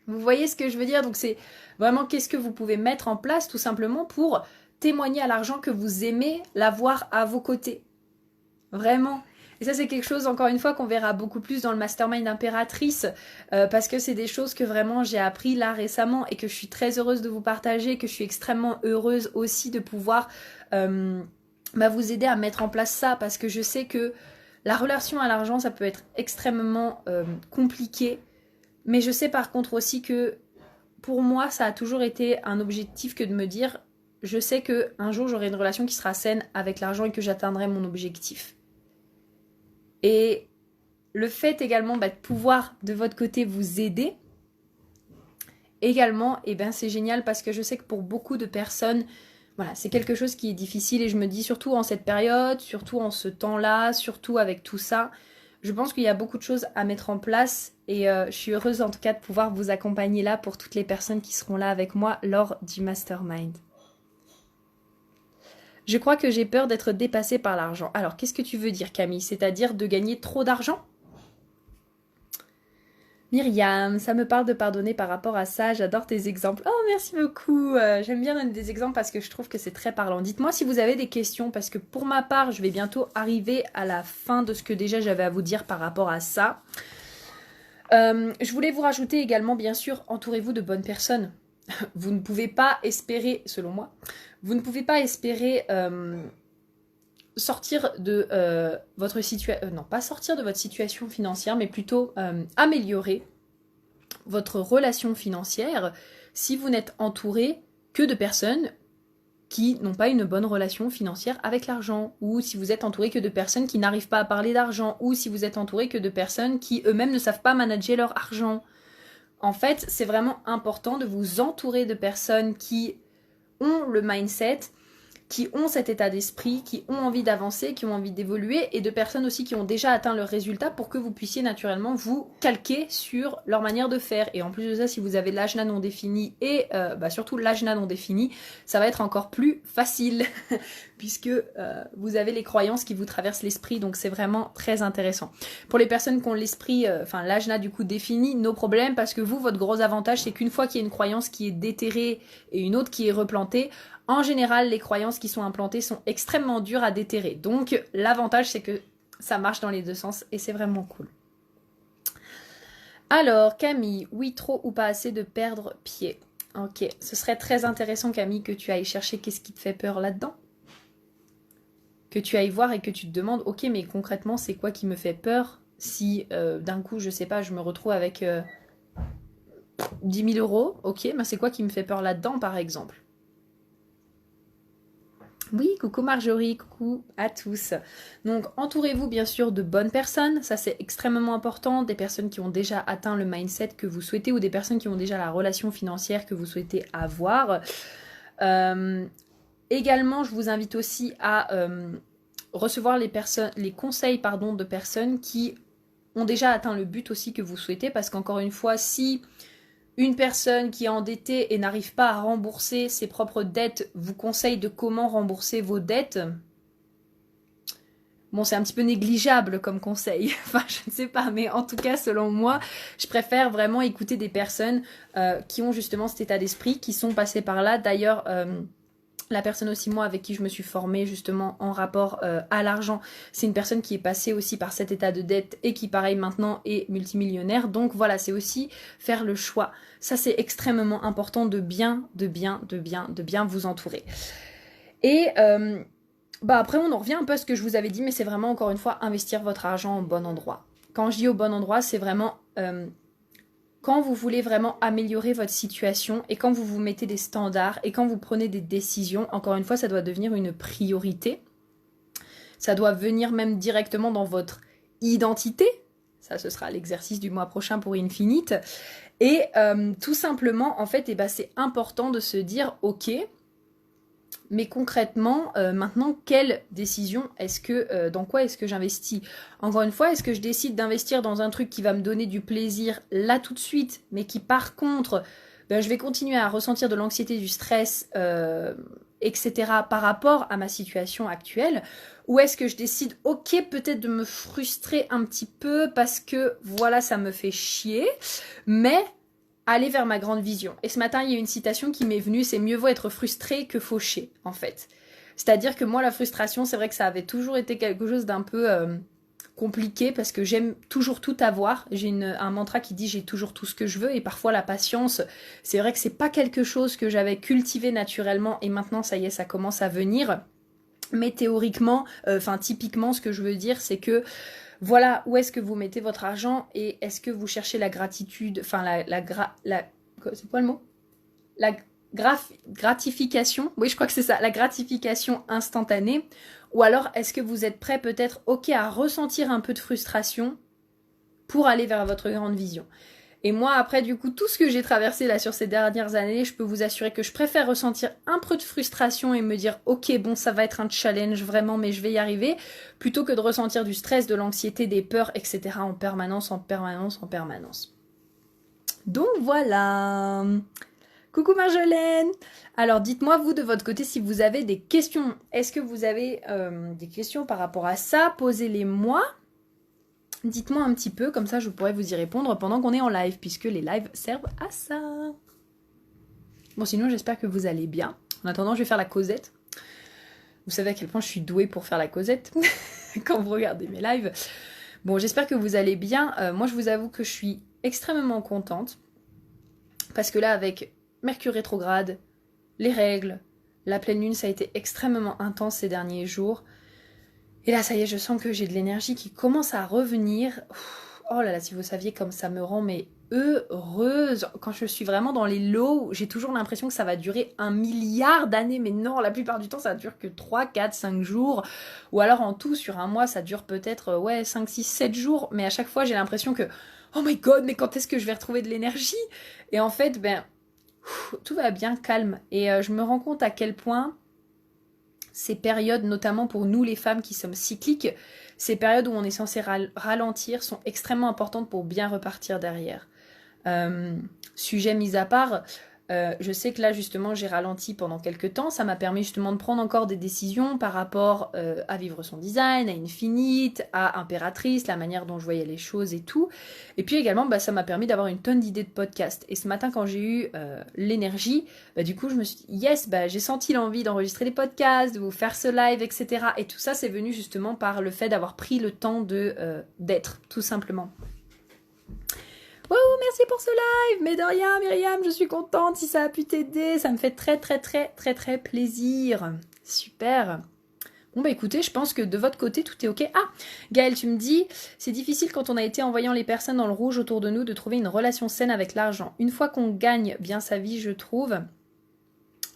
Vous voyez ce que je veux dire? Donc c'est vraiment qu'est-ce que vous pouvez mettre en place tout simplement pour témoigner à l'argent que vous aimez l'avoir à vos côtés. Vraiment. Et ça c'est quelque chose, encore une fois, qu'on verra beaucoup plus dans le Mastermind Impératrice parce que c'est des choses que vraiment j'ai appris là récemment et que je suis très heureuse de vous partager, que je suis extrêmement heureuse aussi de pouvoir vous aider à mettre en place ça parce que je sais que la relation à l'argent, ça peut être extrêmement compliqué. Mais je sais par contre aussi que pour moi, ça a toujours été un objectif que de me dire je sais qu'un jour, j'aurai une relation qui sera saine avec l'argent et que j'atteindrai mon objectif. Et le fait également de pouvoir de votre côté vous aider, également, c'est génial parce que je sais que pour beaucoup de personnes, Voilà, c'est quelque chose qui est difficile et je me dis surtout en cette période, surtout en ce temps-là, surtout avec tout ça, je pense qu'il y a beaucoup de choses à mettre en place et je suis heureuse en tout cas de pouvoir vous accompagner là pour toutes les personnes qui seront là avec moi lors du mastermind. Je crois que j'ai peur d'être dépassée par l'argent. Alors, qu'est-ce que tu veux dire, Camille? C'est-à-dire de gagner trop d'argent? Myriam, ça me parle de pardonner par rapport à ça. J'adore tes exemples. Oh, merci beaucoup. J'aime bien donner des exemples parce que je trouve que c'est très parlant. Dites-moi si vous avez des questions parce que pour ma part, je vais bientôt arriver à la fin de ce que déjà j'avais à vous dire par rapport à ça. Je voulais vous rajouter également, bien sûr, entourez-vous de bonnes personnes. Vous ne pouvez pas espérer, selon moi, vous ne pouvez pas espérer sortir de votre situation, non pas sortir de votre situation financière, mais plutôt améliorer votre relation financière si vous n'êtes entouré que de personnes qui n'ont pas une bonne relation financière avec l'argent, ou si vous êtes entouré que de personnes qui n'arrivent pas à parler d'argent, ou si vous êtes entouré que de personnes qui eux-mêmes ne savent pas manager leur argent. En fait, c'est vraiment important de vous entourer de personnes qui ont le mindset, qui ont cet état d'esprit, qui ont envie d'avancer, qui ont envie d'évoluer, et de personnes aussi qui ont déjà atteint leur résultat pour que vous puissiez naturellement vous calquer sur leur manière de faire. Et en plus de ça, si vous avez l'ajna non défini et surtout l'ajna non défini, ça va être encore plus facile puisque vous avez les croyances qui vous traversent l'esprit, donc c'est vraiment très intéressant. Pour les personnes qui ont l'esprit, l'ajna du coup défini, no problème, parce que vous, votre gros avantage, c'est qu'une fois qu'il y a une croyance qui est déterrée et une autre qui est replantée, en général, les croyances qui sont implantées sont extrêmement dures à déterrer. Donc, l'avantage, c'est que ça marche dans les deux sens et c'est vraiment cool. Alors, Camille, oui, trop ou pas assez de perdre pied. Ok, ce serait très intéressant, Camille, que tu ailles chercher qu'est-ce qui te fait peur là-dedans. Que tu ailles voir et que tu te demandes, ok, mais concrètement, c'est quoi qui me fait peur si d'un coup, je sais pas, je me retrouve avec 10 000 euros, ok, mais c'est quoi qui me fait peur là-dedans, par exemple? Oui, coucou Marjorie, coucou à tous. Donc entourez-vous bien sûr de bonnes personnes, ça c'est extrêmement important, des personnes qui ont déjà atteint le mindset que vous souhaitez ou des personnes qui ont déjà la relation financière que vous souhaitez avoir. Également, je vous invite aussi à recevoir les conseils de personnes qui ont déjà atteint le but aussi que vous souhaitez, parce qu'encore une fois, si une personne qui est endettée et n'arrive pas à rembourser ses propres dettes vous conseille de comment rembourser vos dettes, bon, c'est un petit peu négligeable comme conseil. Enfin, je ne sais pas, mais en tout cas, selon moi, je préfère vraiment écouter des personnes qui ont justement cet état d'esprit, qui sont passées par là. D'ailleurs, la personne aussi, moi, avec qui je me suis formée justement en rapport à l'argent, c'est une personne qui est passée aussi par cet état de dette et qui, pareil, maintenant est multimillionnaire. Donc voilà, c'est aussi faire le choix. Ça, c'est extrêmement important de bien vous entourer. Et après, on en revient un peu à ce que je vous avais dit, mais c'est vraiment, encore une fois, investir votre argent au bon endroit. Quand je dis au bon endroit, c'est vraiment... quand vous voulez vraiment améliorer votre situation et quand vous vous mettez des standards et quand vous prenez des décisions, encore une fois, ça doit devenir une priorité. Ça doit venir même directement dans votre identité. Ça, ce sera l'exercice du mois prochain pour Infinite. Et tout simplement, en fait, c'est important de se dire, ok, mais concrètement, maintenant, quelle décision dans quoi est-ce que j'investis? Encore une fois, est-ce que je décide d'investir dans un truc qui va me donner du plaisir là tout de suite, mais qui par contre, je vais continuer à ressentir de l'anxiété, du stress, etc. par rapport à ma situation actuelle? Ou est-ce que je décide, ok, peut-être de me frustrer un petit peu parce que, voilà, ça me fait chier, mais... aller vers ma grande vision. Et ce matin, il y a une citation qui m'est venue, c'est mieux vaut être frustré que fauché, en fait. C'est-à-dire que moi, la frustration, c'est vrai que ça avait toujours été quelque chose d'un peu compliqué parce que j'aime toujours tout avoir. J'ai un mantra qui dit j'ai toujours tout ce que je veux et parfois la patience, c'est vrai que c'est pas quelque chose que j'avais cultivé naturellement et maintenant, ça y est, ça commence à venir. Mais théoriquement, typiquement, ce que je veux dire, c'est que voilà, où est-ce que vous mettez votre argent et est-ce que vous cherchez la gratitude, c'est quoi le mot? La gratification, oui je crois que c'est ça, la gratification instantanée, ou alors est-ce que vous êtes prêt peut-être, ok, à ressentir un peu de frustration pour aller vers votre grande vision? Et moi, après, du coup, tout ce que j'ai traversé là sur ces dernières années, je peux vous assurer que je préfère ressentir un peu de frustration et me dire « Ok, bon, ça va être un challenge vraiment, mais je vais y arriver », plutôt que de ressentir du stress, de l'anxiété, des peurs, etc. en permanence, en permanence, en permanence. Donc voilà. Coucou Marjolaine. Alors dites-moi vous de votre côté si vous avez des questions. Est-ce que vous avez des questions par rapport à ça? Posez-les moi. Dites-moi un petit peu, comme ça je pourrais vous y répondre pendant qu'on est en live, puisque les lives servent à ça. Bon sinon j'espère que vous allez bien. En attendant je vais faire la causette. Vous savez à quel point je suis douée pour faire la causette quand vous regardez mes lives. Bon j'espère que vous allez bien. Moi je vous avoue que je suis extrêmement contente. Parce que là avec Mercure rétrograde, les règles, la pleine lune, ça a été extrêmement intense ces derniers jours. Et là, ça y est, je sens que j'ai de l'énergie qui commence à revenir. Oh là là, si vous saviez comme ça me rend mais heureuse. Quand je suis vraiment dans les lows, j'ai toujours l'impression que ça va durer 1 milliard d'années. Mais non, la plupart du temps, ça dure que 3, 4, 5 jours. Ou alors en tout, sur un mois, ça dure peut-être 5, 6, 7 jours. Mais à chaque fois, j'ai l'impression que oh my god, mais quand est-ce que je vais retrouver de l'énergie? Et en fait, tout va bien, calme. Et je me rends compte à quel point ces périodes, notamment pour nous les femmes qui sommes cycliques, ces périodes où on est censé ralentir sont extrêmement importantes pour bien repartir derrière. Sujet mis à part, je sais que là justement j'ai ralenti pendant quelques temps, ça m'a permis justement de prendre encore des décisions par rapport à Vivre son design, à Infinite, à Impératrice, la manière dont je voyais les choses et tout. Et puis également ça m'a permis d'avoir une tonne d'idées de podcasts. Et ce matin quand j'ai eu l'énergie, du coup je me suis dit yes, j'ai senti l'envie d'enregistrer des podcasts, de vous faire ce live, etc. Et tout ça c'est venu justement par le fait d'avoir pris le temps d'être, tout simplement. Wow, merci pour ce live, mais de rien Myriam, je suis contente si ça a pu t'aider, ça me fait très très très très très plaisir. Super. Bon écoutez, je pense que de votre côté tout est ok. Ah, Gaëlle, tu me dis, c'est difficile quand on a été en voyant les personnes dans le rouge autour de nous de trouver une relation saine avec l'argent. Une fois qu'on gagne bien sa vie, je trouve,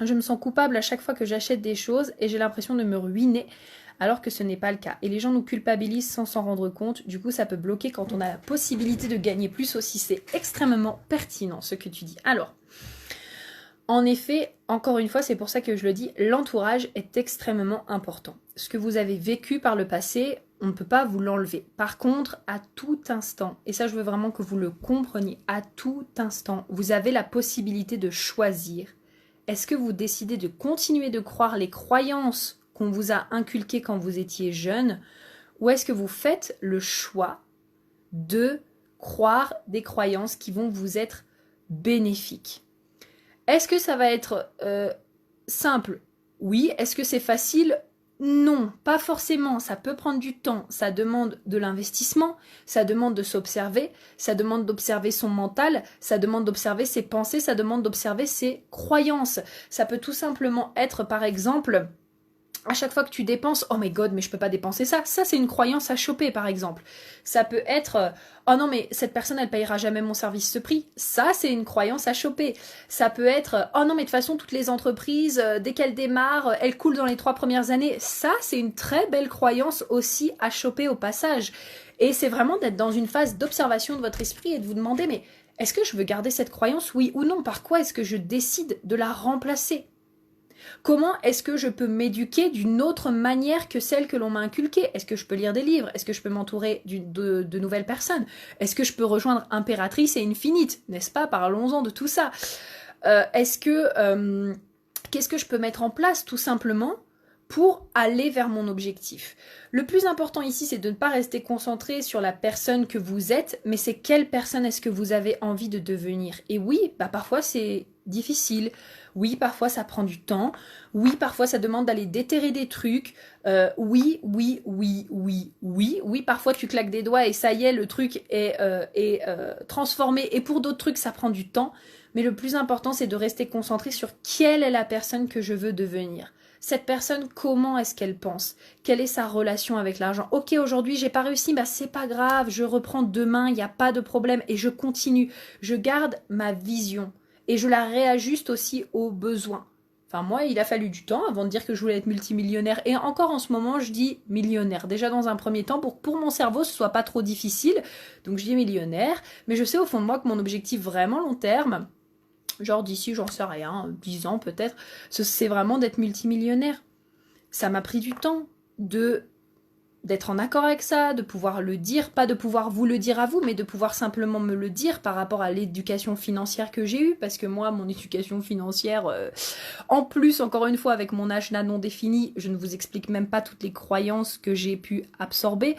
je me sens coupable à chaque fois que j'achète des choses et j'ai l'impression de me ruiner alors que ce n'est pas le cas. Et les gens nous culpabilisent sans s'en rendre compte. Du coup, ça peut bloquer quand on a la possibilité de gagner plus aussi. C'est extrêmement pertinent ce que tu dis. Alors, en effet, encore une fois, c'est pour ça que je le dis, l'entourage est extrêmement important. Ce que vous avez vécu par le passé, on ne peut pas vous l'enlever. Par contre, à tout instant, et ça je veux vraiment que vous le compreniez, à tout instant, vous avez la possibilité de choisir. Est-ce que vous décidez de continuer de croire les croyances qu'on vous a inculquées quand vous étiez jeune, ou est-ce que vous faites le choix de croire des croyances qui vont vous être bénéfiques? Est-ce que ça va être simple? Oui. Est-ce que c'est facile? Non, pas forcément. Ça peut prendre du temps. Ça demande de l'investissement. Ça demande de s'observer. Ça demande d'observer son mental. Ça demande d'observer ses pensées. Ça demande d'observer ses croyances. Ça peut tout simplement être, par exemple, à chaque fois que tu dépenses, oh my god, mais je peux pas dépenser ça. Ça, c'est une croyance à choper, par exemple. Ça peut être, oh non, mais cette personne, elle payera jamais mon service ce prix. Ça, c'est une croyance à choper. Ça peut être, oh non, mais de toute façon, toutes les entreprises, dès qu'elles démarrent, elles coulent dans les 3 premières années. Ça, c'est une très belle croyance aussi à choper au passage. Et c'est vraiment d'être dans une phase d'observation de votre esprit et de vous demander, mais est-ce que je veux garder cette croyance, oui ou non? Par quoi est-ce que je décide de la remplacer? Comment est-ce que je peux m'éduquer d'une autre manière que celle que l'on m'a inculquée? Est-ce que je peux lire des livres? Est-ce que je peux m'entourer de nouvelles personnes? Est-ce que je peux rejoindre Impératrice et Infinite? N'est-ce pas? Parlons-en de tout ça. Qu'est-ce que je peux mettre en place tout simplement pour aller vers mon objectif? Le plus important ici, c'est de ne pas rester concentré sur la personne que vous êtes, mais c'est quelle personne est-ce que vous avez envie de devenir. Et oui, parfois c'est difficile. Oui, parfois ça prend du temps. Oui, parfois ça demande d'aller déterrer des trucs. Oui, parfois tu claques des doigts et ça y est, le truc est transformé. Et pour d'autres trucs, ça prend du temps. Mais le plus important, c'est de rester concentré sur quelle est la personne que je veux devenir. Cette personne, comment est-ce qu'elle pense? Quelle est sa relation avec l'argent? Ok, aujourd'hui, j'ai pas réussi, c'est pas grave, je reprends demain, il n'y a pas de problème et je continue. Je garde ma vision et je la réajuste aussi aux besoins. Enfin, moi, il a fallu du temps avant de dire que je voulais être multimillionnaire. Et encore en ce moment, je dis millionnaire. Déjà dans un premier temps, pour mon cerveau, ce soit pas trop difficile. Donc je dis millionnaire. Mais je sais au fond de moi que mon objectif vraiment long terme, genre d'ici, j'en sais rien, 10 ans peut-être, c'est vraiment d'être multimillionnaire. Ça m'a pris du temps d'être en accord avec ça, de pouvoir le dire, pas de pouvoir vous le dire à vous, mais de pouvoir simplement me le dire par rapport à l'éducation financière que j'ai eue, parce que moi, mon éducation financière, en plus, encore une fois, avec mon âge là non défini, je ne vous explique même pas toutes les croyances que j'ai pu absorber.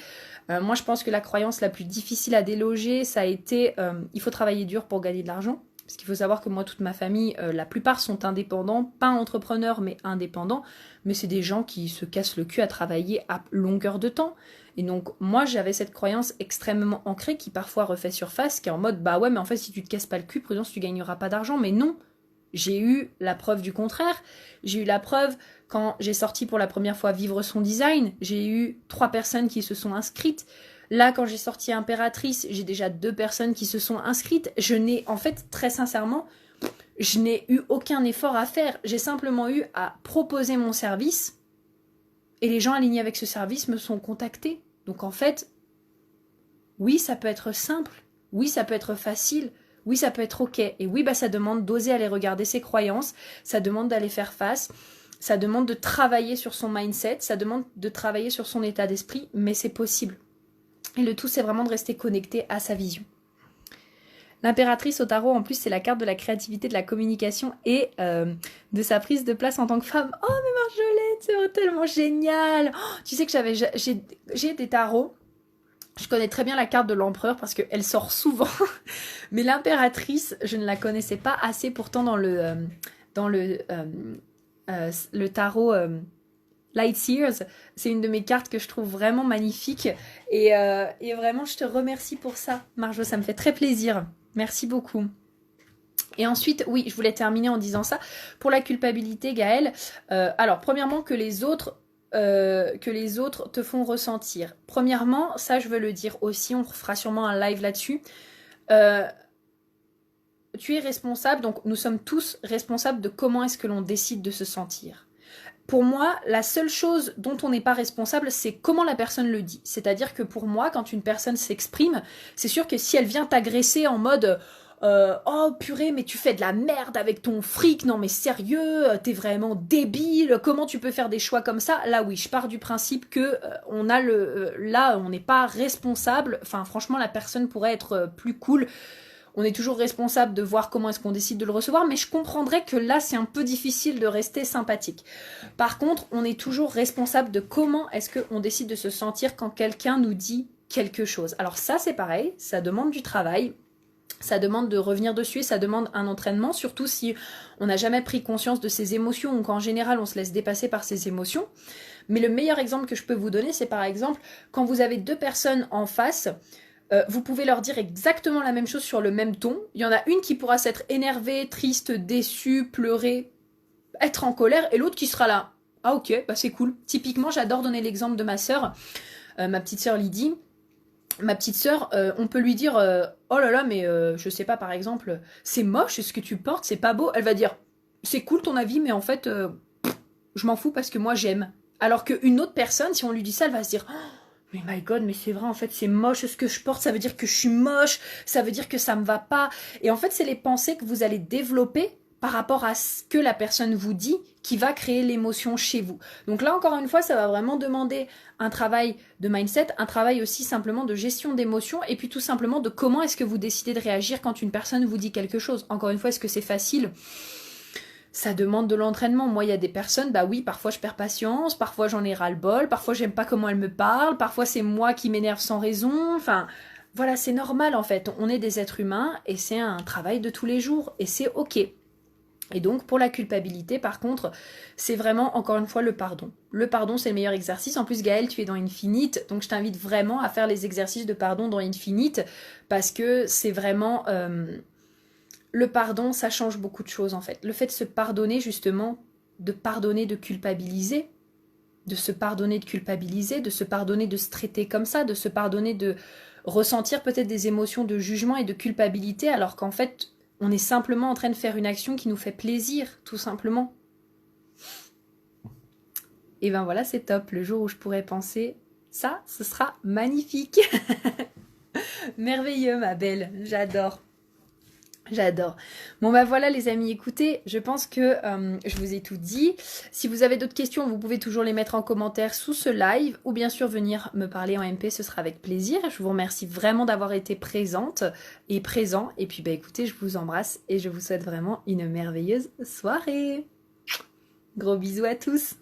Moi, je pense que la croyance la plus difficile à déloger, ça a été il faut travailler dur pour gagner de l'argent. Parce qu'il faut savoir que moi, toute ma famille, la plupart sont indépendants, pas entrepreneurs, mais indépendants. Mais c'est des gens qui se cassent le cul à travailler à longueur de temps. Et donc, moi, j'avais cette croyance extrêmement ancrée qui parfois refait surface, qui est en mode, bah ouais, mais en fait, si tu te casses pas le cul, prudence, tu gagneras pas d'argent. Mais non, j'ai eu la preuve du contraire. J'ai eu la preuve quand j'ai sorti pour la première fois Vivre son design. J'ai eu 3 personnes qui se sont inscrites. Là, quand j'ai sorti Impératrice, j'ai déjà 2 personnes qui se sont inscrites. Je n'ai, en fait, très sincèrement, je n'ai eu aucun effort à faire. J'ai simplement eu à proposer mon service et les gens alignés avec ce service me sont contactés. Donc en fait, oui, ça peut être simple. Oui, ça peut être facile. Oui, ça peut être ok. Et oui, bah, ça demande d'oser aller regarder ses croyances. Ça demande d'aller faire face. Ça demande de travailler sur son mindset. Ça demande de travailler sur son état d'esprit. Mais c'est possible. Et le tout, c'est vraiment de rester connecté à sa vision. L'impératrice au tarot, en plus, c'est la carte de la créativité, de la communication et de sa prise de place en tant que femme. Oh, mais Marjolaine, c'est tellement génial. Oh, tu sais que j'ai des tarots. Je connais très bien la carte de l'empereur parce qu'elle sort souvent. Mais l'impératrice, je ne la connaissais pas assez pourtant dans le tarot... Light Sears, c'est une de mes cartes que je trouve vraiment magnifique et vraiment je te remercie pour ça Marjo, ça me fait très plaisir, merci beaucoup. Et ensuite, oui, je voulais terminer en disant ça, pour la culpabilité Gaëlle, alors premièrement que les autres te font ressentir. Premièrement, ça je veux le dire aussi, on fera sûrement un live là-dessus, tu es responsable, donc nous sommes tous responsables de comment est-ce que l'on décide de se sentir. Pour moi, la seule chose dont on n'est pas responsable, c'est comment la personne le dit. C'est-à-dire que pour moi, quand une personne s'exprime, c'est sûr que si elle vient t'agresser en mode oh purée, mais tu fais de la merde avec ton fric, non mais sérieux, t'es vraiment débile, comment tu peux faire des choix comme ça? Là oui, je pars du principe que là, on n'est pas responsable. Enfin, franchement, la personne pourrait être plus cool. On est toujours responsable de voir comment est-ce qu'on décide de le recevoir, mais je comprendrais que là, c'est un peu difficile de rester sympathique. Par contre, on est toujours responsable de comment est-ce qu'on décide de se sentir quand quelqu'un nous dit quelque chose. Alors ça, c'est pareil, ça demande du travail, ça demande de revenir dessus, ça demande un entraînement, surtout si on n'a jamais pris conscience de ses émotions ou qu'en général, on se laisse dépasser par ses émotions. Mais le meilleur exemple que je peux vous donner, c'est par exemple, quand vous avez 2 personnes en face, vous pouvez leur dire exactement la même chose sur le même ton. Il y en a une qui pourra s'être énervée, triste, déçue, pleurer, être en colère, et l'autre qui sera là. Ah ok, bah c'est cool. Typiquement, j'adore donner l'exemple de ma sœur, ma petite sœur Lydie. Ma petite sœur, on peut lui dire oh là là, mais je sais pas, par exemple, c'est moche ce que tu portes, c'est pas beau. Elle va dire c'est cool ton avis, mais en fait, je m'en fous parce que moi j'aime. Alors qu'une autre personne, si on lui dit ça, elle va se dire oh, mais my god, mais c'est vrai, en fait, c'est moche ce que je porte, ça veut dire que je suis moche, ça veut dire que ça me va pas. Et en fait, c'est les pensées que vous allez développer par rapport à ce que la personne vous dit qui va créer l'émotion chez vous. Donc là, encore une fois, ça va vraiment demander un travail de mindset, un travail aussi simplement de gestion d'émotions et puis tout simplement de comment est-ce que vous décidez de réagir quand une personne vous dit quelque chose. Encore une fois, est-ce que c'est facile ? Ça demande de l'entraînement. Moi, il y a des personnes, bah oui, parfois je perds patience, parfois j'en ai ras-le-bol, parfois j'aime pas comment elles me parlent, parfois c'est moi qui m'énerve sans raison. Enfin, voilà, c'est normal en fait. On est des êtres humains et c'est un travail de tous les jours et c'est ok. Et donc, pour la culpabilité, par contre, c'est vraiment, encore une fois, le pardon. Le pardon, c'est le meilleur exercice. En plus, Gaëlle, tu es dans Infinite, donc je t'invite vraiment à faire les exercices de pardon dans Infinite parce que c'est vraiment... Le pardon, ça change beaucoup de choses en fait. Le fait de se pardonner justement, de pardonner de culpabiliser, de se pardonner de culpabiliser, de se pardonner de se traiter comme ça, de se pardonner de ressentir peut-être des émotions de jugement et de culpabilité alors qu'en fait, on est simplement en train de faire une action qui nous fait plaisir, tout simplement. et ben voilà, c'est top. Le jour où je pourrai penser ça, ce sera magnifique. Merveilleux, ma belle, j'adore. J'adore. Bon bah voilà les amis, écoutez, je pense que je vous ai tout dit. Si vous avez d'autres questions, vous pouvez toujours les mettre en commentaire sous ce live ou bien sûr venir me parler en MP, ce sera avec plaisir. Je vous remercie vraiment d'avoir été présente et présent. Et puis bah écoutez, je vous embrasse et je vous souhaite vraiment une merveilleuse soirée. Gros bisous à tous.